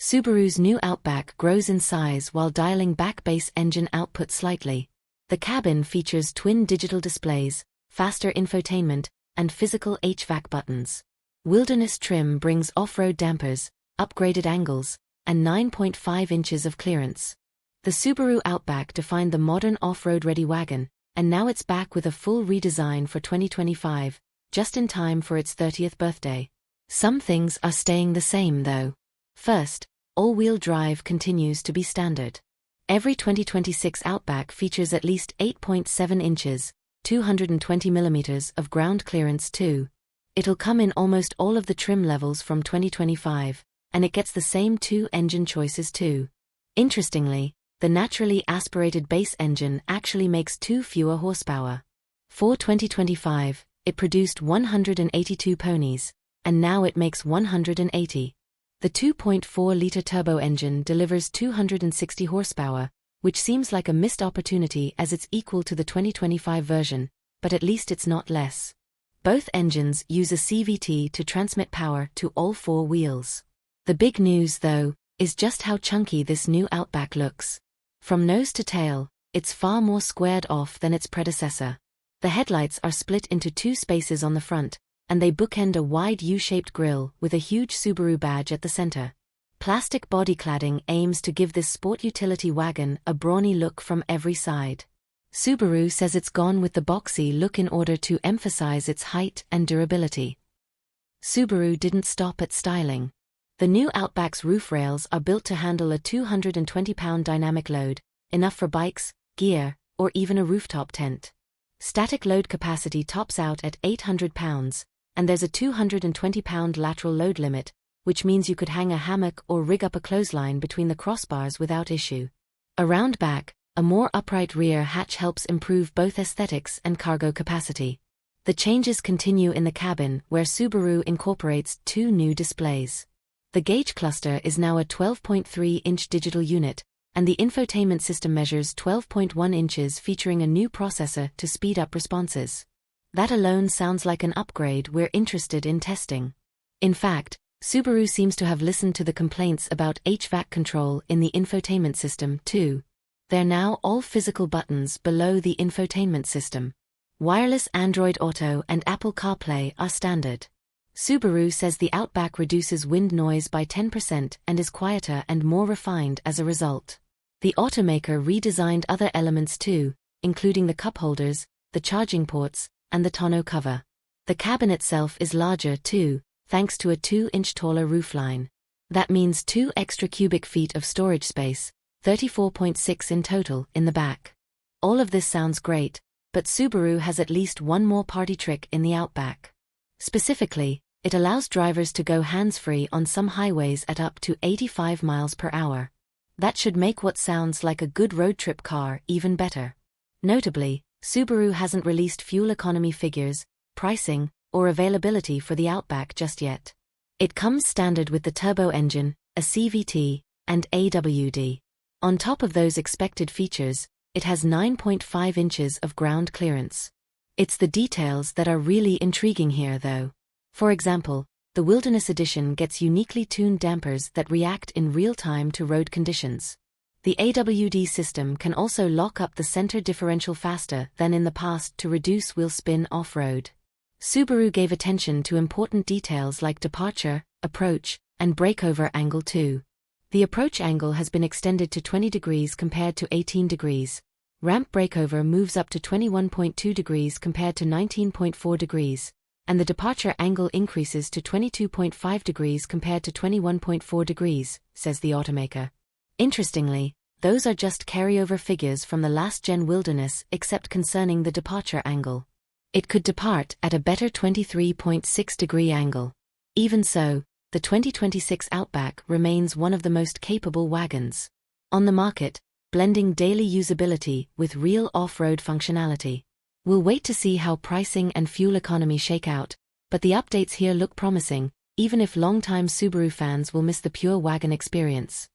Subaru's new Outback grows in size while dialing back base engine output slightly. The cabin features twin digital displays, faster infotainment, and physical HVAC buttons. Wilderness trim brings off-road dampers, upgraded angles, and 9.5 inches of clearance. The Subaru Outback defined the modern off-road ready wagon, and now it's back with a full redesign for 2025, just in time for its 30th birthday. Some things are staying the same though. First, all-wheel drive continues to be standard. Every 2026 Outback features at least 8.7 inches, 220 millimeters of ground clearance too. It'll come in almost all of the trim levels from 2025, and it gets the same two engine choices too. Interestingly, the naturally aspirated base engine actually makes 2 fewer horsepower. For 2025, it produced 182 ponies, and now it makes 180. The 2.4-liter turbo engine delivers 260 horsepower, which seems like a missed opportunity as it's equal to the 2025 version, but at least it's not less. Both engines use a CVT to transmit power to all 4 wheels. The big news, though, is just how chunky this new Outback looks. From nose to tail, it's far more squared off than its predecessor. The headlights are split into 2 spaces on the front, and they bookend a wide U-shaped grille with a huge Subaru badge at the center. Plastic body cladding aims to give this sport utility wagon a brawny look from every side. Subaru says it's gone with the boxy look in order to emphasize its height and durability. Subaru didn't stop at styling. The new Outback's roof rails are built to handle a 220-pound dynamic load, enough for bikes, gear, or even a rooftop tent. Static load capacity tops out at 800 pounds, and there's a 220-pound lateral load limit, which means you could hang a hammock or rig up a clothesline between the crossbars without issue. Around back, a more upright rear hatch helps improve both aesthetics and cargo capacity. The changes continue in the cabin, where Subaru incorporates 2 new displays. The gauge cluster is now a 12.3-inch digital unit, and the infotainment system measures 12.1 inches, featuring a new processor to speed up responses. That alone sounds like an upgrade we're interested in testing. In fact, Subaru seems to have listened to the complaints about HVAC control in the infotainment system too. They're now all physical buttons below the infotainment system. Wireless Android Auto and Apple CarPlay are standard. Subaru says the Outback reduces wind noise by 10% and is quieter and more refined as a result. The automaker redesigned other elements too, including the cup holders, the charging ports, and the tonneau cover. The cabin itself is larger too, thanks to a 2-inch taller roofline. That means 2 extra cubic feet of storage space, 34.6 in total, in the back. All of this sounds great, but Subaru has at least one more party trick in the Outback. Specifically, it allows drivers to go hands-free on some highways at up to 85 miles per hour. That should make what sounds like a good road trip car even better. Notably, Subaru hasn't released fuel economy figures, pricing, or availability for the Outback just yet. It comes standard with the turbo engine, a CVT, and AWD. On top of those expected features, it has 9.5 inches of ground clearance. It's the details that are really intriguing here though. For example, the Wilderness Edition gets uniquely tuned dampers that react in real time to road conditions. The AWD system can also lock up the center differential faster than in the past to reduce wheel spin off-road. Subaru gave attention to important details like departure, approach, and breakover angle too. The approach angle has been extended to 20 degrees compared to 18 degrees. Ramp breakover moves up to 21.2 degrees compared to 19.4 degrees, and the departure angle increases to 22.5 degrees compared to 21.4 degrees, says the automaker. Interestingly, those are just carryover figures from the last-gen Wilderness except concerning the departure angle. It could depart at a better 23.6-degree angle. Even so, the 2026 Outback remains one of the most capable wagons on the market, blending daily usability with real off-road functionality. We'll wait to see how pricing and fuel economy shake out, but the updates here look promising, even if longtime Subaru fans will miss the pure wagon experience.